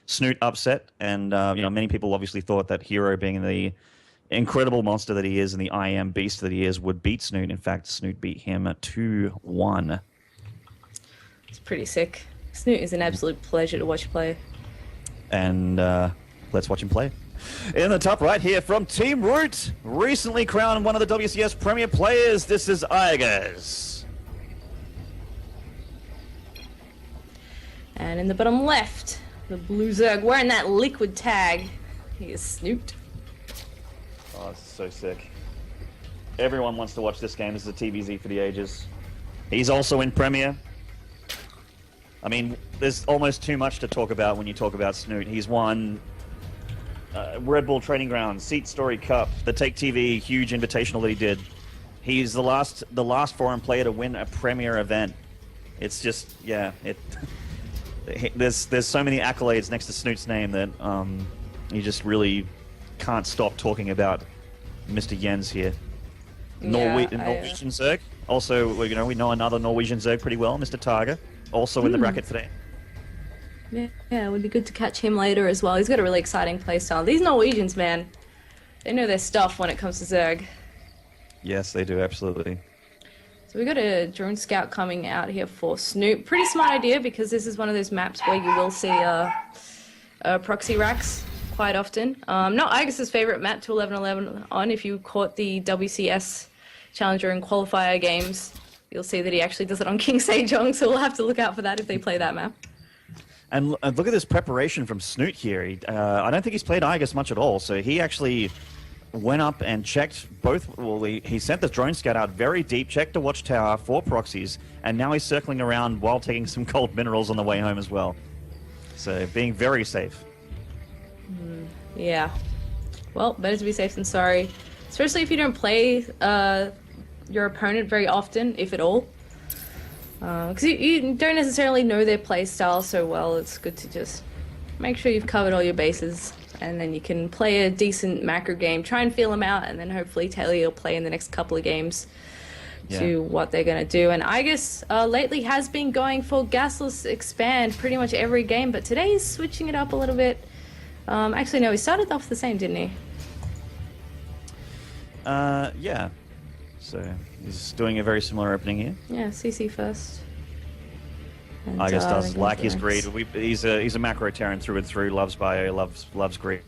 Snute upset, and many people obviously thought that Hero, being the incredible monster that he is and the I am beast that he is, would beat Snute. In fact, Snute beat him 2-1. It's pretty sick. Snute is an absolute pleasure to watch play. And let's watch him play. In the top right here from Team Root, recently crowned one of the WCS Premier Players, this is Iaguz. And in the bottom left, the blue Zerg wearing that liquid tag, he is Snute. Oh, this is so sick. Everyone wants to watch this game. This is a TVZ for the ages. He's also in Premier. I mean, there's almost too much to talk about when you talk about Snute. He's won Red Bull Training Ground, Seat Story Cup, the Take TV huge invitational that he did. He's the last foreign player to win a Premier event. It's just, yeah, there's so many accolades next to Snoot's name that you just really can't stop talking about Mr. Jens here. Norwegian Zerg. Also, we know another Norwegian Zerg pretty well, Mr. Targa, also in the bracket today. Yeah, it would be good to catch him later as well. He's got a really exciting playstyle. These Norwegians, man, they know their stuff when it comes to Zerg. Yes, they do, absolutely. So we got a drone scout coming out here for Snute. Pretty smart idea, because this is one of those maps where you will see proxy racks quite often. Not Iaguz's favorite map to 11-11 on. If you caught the WCS Challenger and Qualifier games, you'll see that he actually does it on King Sejong, so we'll have to look out for that if they play that map. And look at this preparation from Snute here. I don't think he's played Iaguz much at all, so he actually went up and checked both. Well, he sent the drone scout out very deep, checked the watchtower for proxies, and now he's circling around while taking some gold minerals on the way home as well. So being very safe. Yeah. Well, better to be safe than sorry. Especially if you don't play your opponent very often, if at all. Because you don't necessarily know their play style so well. It's good to just make sure you've covered all your bases, and then you can play a decent macro game, try and feel them out, and then hopefully tailor your play in the next couple of games to what they're going to do. And Iaguz lately has been going for gasless expand pretty much every game, but today he's switching it up a little bit. Actually, no, he started off the same, didn't he? Yeah. So he's doing a very similar opening here. Yeah, CC first. And, Iaguz does like his greed. He's a macro Terran through and through. Loves bio. Loves greed.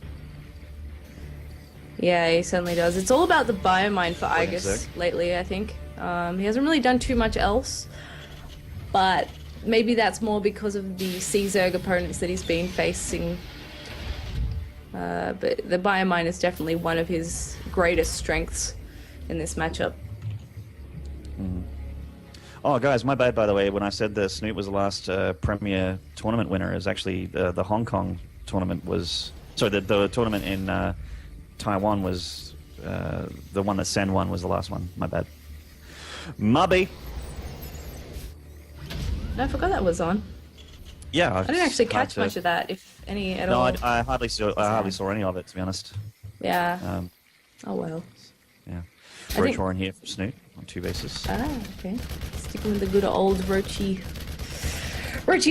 Yeah, he certainly does. It's all about the biomine for Iaguz lately, I think. He hasn't really done too much else, but maybe that's more because of the C-Zerg opponents that he's been facing. But the biomine is definitely one of his greatest strengths in this matchup. Oh, guys, my bad, by the way. When I said the Snute was the last Premier tournament winner, is actually the Hong Kong tournament was... Sorry, the tournament in Taiwan was... the one that Sen won was the last one. My bad. Mubby! I forgot that was on. Yeah. I didn't actually catch much of that, if any at all. No, I hardly saw any of it, to be honest. Yeah. Oh, well. Yeah. Roach here from Snute on 2 bases. Ah, okay. Sticking with the good old Roachy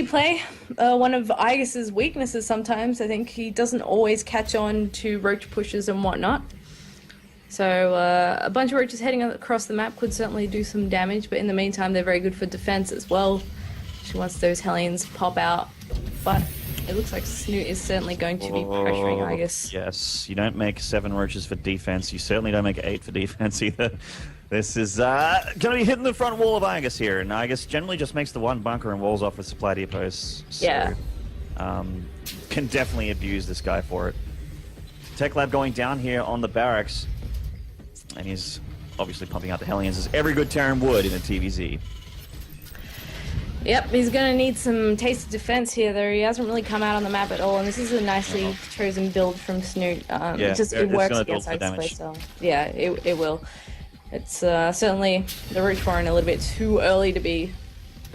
play. One of Iaguz's weaknesses sometimes. I think he doesn't always catch on to Roach pushes and whatnot. So a bunch of Roaches heading across the map could certainly do some damage, but in the meantime they're very good for defense as well. Once those Hellions pop out. But it looks like Snute is certainly going to be pressuring Iaguz. Yes, you don't make 7 Roaches for defense. You certainly don't make 8 for defense either. This is going to be hitting the front wall of Iaguz here, and Iaguz generally just makes the one bunker and walls off with supply depots. So, yeah. Can definitely abuse this guy for it. Tech Lab going down here on the barracks, and he's obviously pumping out the Hellions, as every good Terran would in a TVZ. Yep, he's going to need some taste of defense here, though. He hasn't really come out on the map at all, and this is a nicely chosen build from Snute. It works against Iaguz's playstyle. Yeah, it will. It's certainly the Roach Warren a little bit too early to be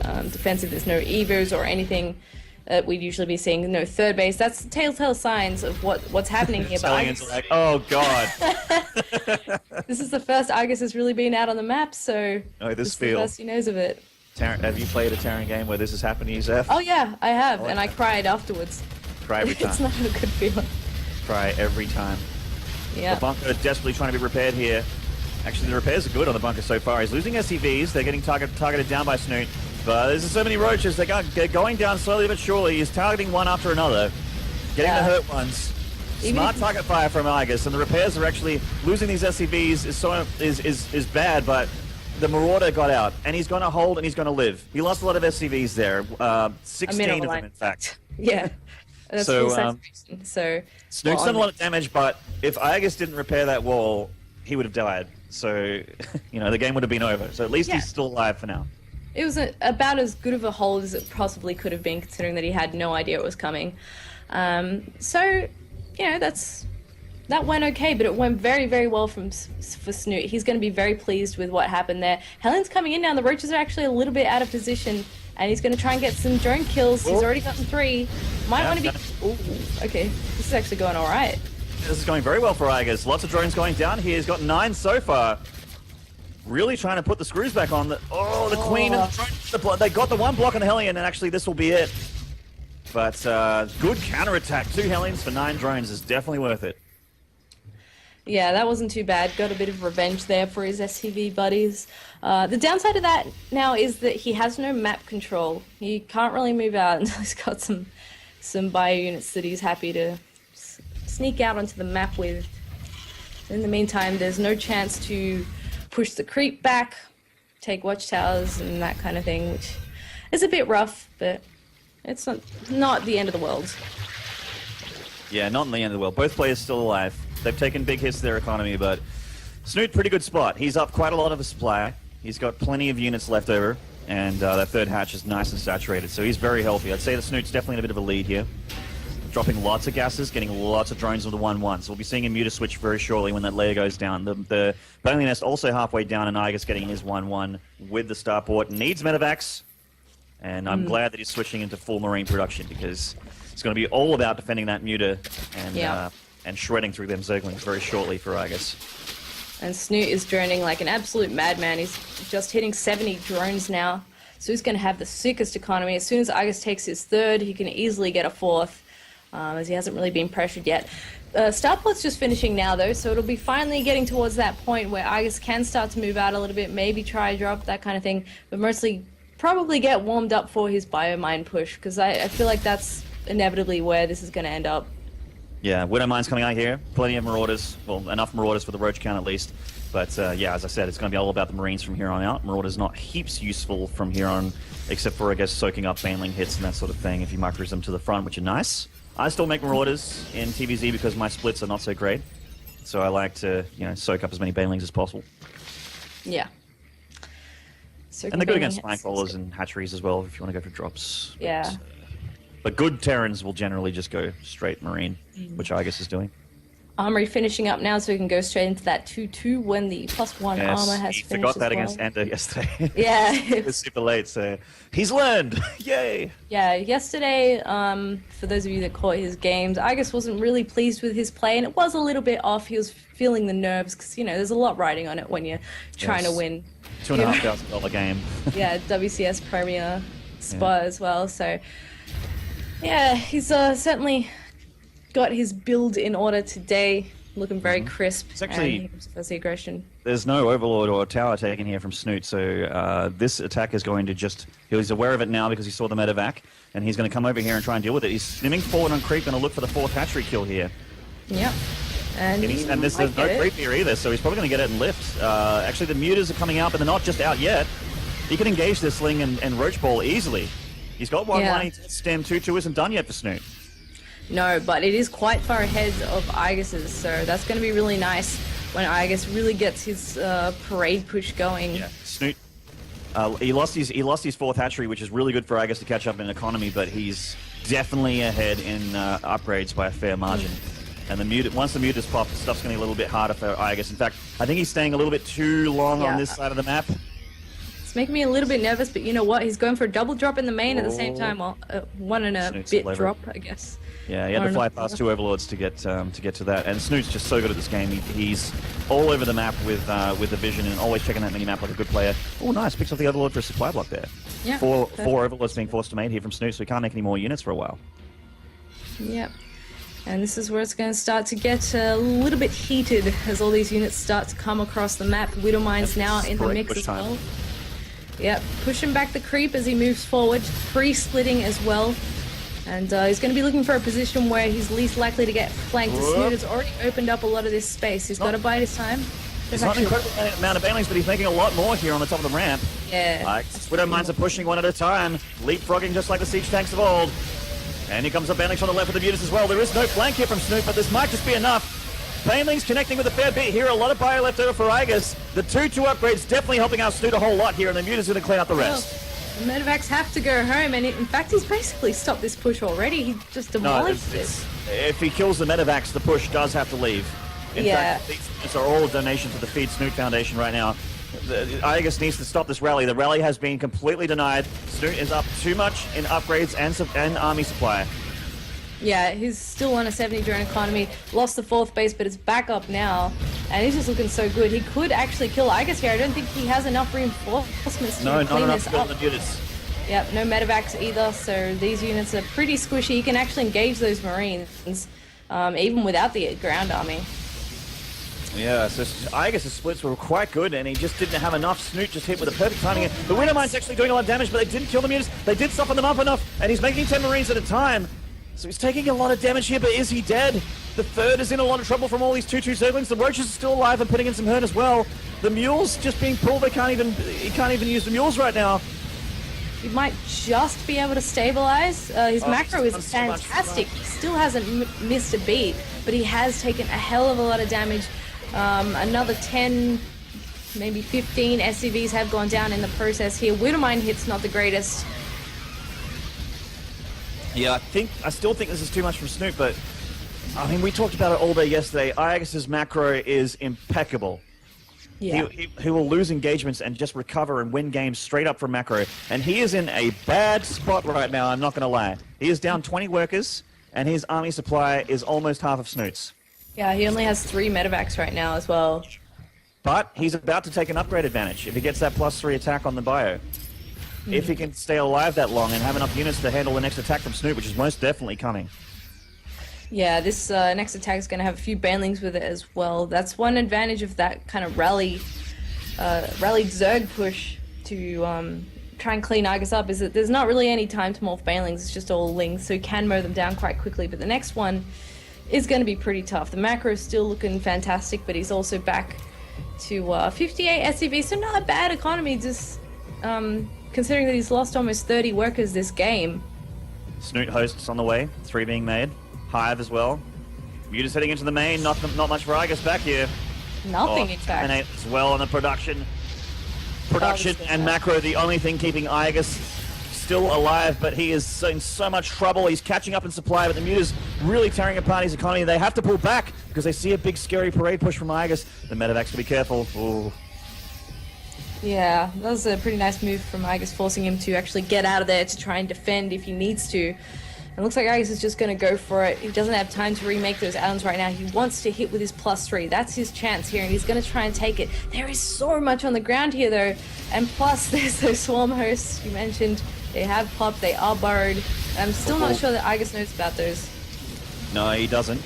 defensive. There's no Evos or anything that we'd usually be seeing. No third base. That's telltale signs of what's happening here. But Iaguz are like, oh god. This is the first Iaguz has really been out on the map, so this is the first he knows of it. Have you played a Terran game where this has happened to you, Zeph? Oh yeah, I have, and I cried afterwards. Cry every time. It's not a good feeling. Cry every time. Yeah. The bunker desperately trying to be repaired here. Actually, the repairs are good on the bunker so far. He's losing SCVs. They're getting targeted down by Snute. But there's so many roaches. They're going down slowly but surely. He's targeting one after another. Getting the hurt ones. Smart target fire from Iaguz. And the repairs are actually losing these SCVs is bad, but the Marauder got out. And he's going to hold and he's going to live. He lost a lot of SCVs there. 16 of them, in fact. Yeah. That's So, so Snute's done a lot of damage, but if Iaguz didn't repair that wall, he would have died. So, the game would have been over. So at least he's still alive for now. It was about as good of a hold as it possibly could have been, considering that he had no idea it was coming. So, that went okay, but it went very, very well for Snute. He's going to be very pleased with what happened there. Helen's coming in now. The roaches are actually a little bit out of position, and he's going to try and get some drone kills. He's already gotten 3. Might want to be... Ooh, okay. This is actually going all right. This is going very well for Iaguz. Lots of drones going down here. He's got 9 so far. Really trying to put the screws back on. The Queen and the drone. They got the one block on the Hellion, and actually this will be it. But good counterattack. 2 Hellions for 9 drones is definitely worth it. Yeah, that wasn't too bad. Got a bit of revenge there for his SCV buddies. The downside of that now is that he has no map control. He can't really move out until he's got some bio units that he's happy to sneak out onto the map with. In the meantime, there's no chance to push the creep back, take watchtowers and that kind of thing, which is a bit rough, but it's not the end of the world. Yeah, not in the end of the world. Both players still alive. They've taken big hits to their economy, but Snute, pretty good spot. He's up quite a lot of his supply. He's got plenty of units left over, and that third hatch is nice and saturated, so he's very healthy. I'd say the Snute's definitely in a bit of a lead here. Dropping lots of gases, getting lots of drones with the 1-1. So we'll be seeing him muta switch very shortly when that layer goes down. The Bailing Nest also halfway down, and Iaguz getting his 1-1 with the starport. Needs medevacs, and I'm glad that he's switching into full marine production, because it's going to be all about defending that muta and shredding through them Zerglings very shortly for Iaguz. And Snute is droning like an absolute madman. He's just hitting 70 drones now, so he's going to have the sickest economy. As soon as Iaguz takes his 3rd, he can easily get a 4th. As he hasn't really been pressured yet. Starport's just finishing now, though, so it'll be finally getting towards that point where Iaguz can start to move out a little bit, maybe try a drop, that kind of thing, but mostly probably get warmed up for his biomine push, because I feel like that's inevitably where this is going to end up. Yeah, Widow Mine's coming out here. Plenty of Marauders. Well, enough Marauders for the roach count, at least. But, yeah, as I said, it's going to be all about the Marines from here on out. Marauders not heaps useful from here on, except for, I guess, soaking up Baneling hits and that sort of thing if you micros them to the front, which are nice. I still make Marauders in TVZ because my splits are not so great. So I like to, soak up as many Banelings as possible. Yeah. And they're good against flank rollers and hatcheries as well, if you want to go for drops. Yeah. But good Terrans will generally just go straight Marine, which Iaguz is doing. Armory finishing up now, so we can go straight into that 2-2 when the +1 armor has finished. Forgot that as well. against Ender yesterday. Yeah. It was super late, so he's learned. Yay! Yeah, yesterday, for those of you that caught his games, Iaguz wasn't really pleased with his play, and it was a little bit off. He was feeling the nerves, because, there's a lot riding on it when you're trying to win. $2,500 game. Yeah, WCS Premier spot as well, so... Yeah, he's certainly got his build in order today, looking very crisp. It's actually the aggression. There's no Overlord or tower taken here from Snute, so this attack is going to he's aware of it now because he saw the medevac, and he's going to come over here and try and deal with it. He's swimming forward on creep, going to look for the 4th hatchery kill here. Yep. And there's no creep here either, so he's probably going to get it and lift. Actually, the mutas are coming out, but they're not just out yet. He can engage this Sling and Roach Ball easily. He's got 1-1, stem 2-2 isn't done yet for Snute. No, but it is quite far ahead of Iaguz's, so that's going to be really nice when Iaguz really gets his parade push going. Yeah, Snute. He lost his 4th hatchery, which is really good for Iaguz to catch up in economy, but he's definitely ahead in upgrades by a fair margin. And once the mutas pop, stuff's going to be a little bit harder for Iaguz. In fact, I think he's staying a little bit too long on this side of the map. It's making me a little bit nervous, but you know what? He's going for a double drop in the main at the same time. Well, 1 and a Snute's bit clever. drop, I guess. Yeah, he had to fly past 2 Overlords to get to that. And Snute's just so good at this game. He's all over the map with the vision and always checking that mini-map like a good player. Oh, nice. Picks up the Overlord for a supply block there. Yeah. Four Overlords being forced to mate here from Snute, so he can't make any more units for a while. Yep. And this is where it's going to start to get a little bit heated as all these units start to come across the map. Widowmine's now in the mix as well. Yep, pushing back the creep as he moves forward, pre-splitting as well. And he's going to be looking for a position where he's least likely to get flanked. Snute has already opened up a lot of this space. He's got to bide his time. It's not an incredible amount of banelings, but he's making a lot more here on the top of the ramp. Yeah. Widowmines are pushing one at a time, leapfrogging just like the siege tanks of old. And here comes the banelings from the left with the mutas as well. There is no flank here from Snute, but this might just be enough. Banelings connecting with a fair bit here. A lot of bio left over for Iaguz. The 2-2 upgrades definitely helping out Snute a whole lot here, and the mutas going to clean up the rest. The medevacs have to go home, and in fact, he's basically stopped this push already. He just demolished this. If he kills the medevacs, the push does have to leave. In fact, these are all a donation to the Feed Snute Foundation right now. Iaguz needs to stop this rally. The rally has been completely denied. Snute is up too much in upgrades and army supply. Yeah, he's still on a 70 drone economy. Lost the 4th base, but it's back up now. And he's just looking so good. He could actually kill Iaguz here. I don't think he has enough reinforcements to clean this up. Yep, no medevacs either, so these units are pretty squishy. He can actually engage those marines, even without the ground army. Yeah, so Iaguz's splits were quite good, and he just didn't have enough. Snute just hit with a perfect timing. The Widowmine's actually doing a lot of damage, but they didn't kill the mutas. They did soften them up enough, and he's making 10 marines at a time. So he's taking a lot of damage here, but is he dead? The 3rd is in a lot of trouble from all these 2-2 zerglings. The roaches are still alive and putting in some hurt as well. The mules just being pulled. He can't even use the mules right now. He might just be able to stabilize. His macro is fantastic. He still hasn't missed a beat, but he has taken a hell of a lot of damage. Another 10, maybe 15 SCVs have gone down in the process here. Widowmine hit's not the greatest. Yeah, I still think this is too much from Snute, but I mean, we talked about it all day yesterday. Iaguz's macro is impeccable. Yeah. He will lose engagements and just recover and win games straight up from macro. And he is in a bad spot right now, I'm not going to lie. He is down 20 workers, and his army supply is almost half of Snute's. Yeah, he only has 3 medevacs right now as well. But he's about to take an upgrade advantage if he gets that +3 attack on the bio. If he can stay alive that long and have enough units to handle the next attack from Snute, which is most definitely coming. Yeah, this next attack is going to have a few banelings with it as well. That's one advantage of that kind of rallied Zerg push to try and clean Iaguz up, is that there's not really any time to morph banelings. It's just all lings, so you can mow them down quite quickly. But the next one is going to be pretty tough. The macro is still looking fantastic, but he's also back to 58 SCV, so not a bad economy, just considering that he's lost almost 30 workers this game. Snute hosts on the way, 3 being made. Hive as well. Muta's heading into the main, not much for Iaguz back here. Nothing, in fact. As well on the production. And macro, the only thing keeping Iaguz still alive, but he is in so much trouble. He's catching up in supply, but the Muta's really tearing apart his economy. They have to pull back because they see a big scary parade push from Iaguz. The medevacs to be careful. Ooh. Yeah, that was a pretty nice move from Iaguz, forcing him to actually get out of there to try and defend if he needs to. It looks like Iaguz is just going to go for it. He doesn't have time to remake those islands right now. He wants to hit with his +3. That's his chance here, and he's going to try and take it. There is so much on the ground here, though. And plus, there's those swarm hosts you mentioned. They have popped. They are burrowed. I'm still not sure that Iaguz knows about those. No, he doesn't.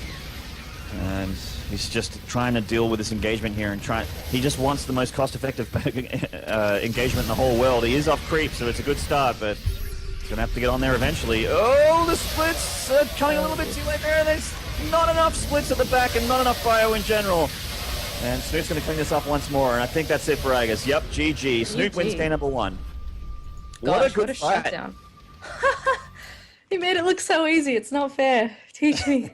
And he's just trying to deal with this engagement here and he just wants the most cost-effective engagement in the whole world. He is off creep, so it's a good start, but he's going to have to get on there eventually. Oh, the splits coming a little bit too late there. There's not enough splits at the back and not enough bio in general. And Snute's going to clean this up once more, and I think that's it for Iaguz. Yep, GG. Snute wins game number 1. What a good fight. Shutdown. He made it look so easy. It's not fair. Teach me.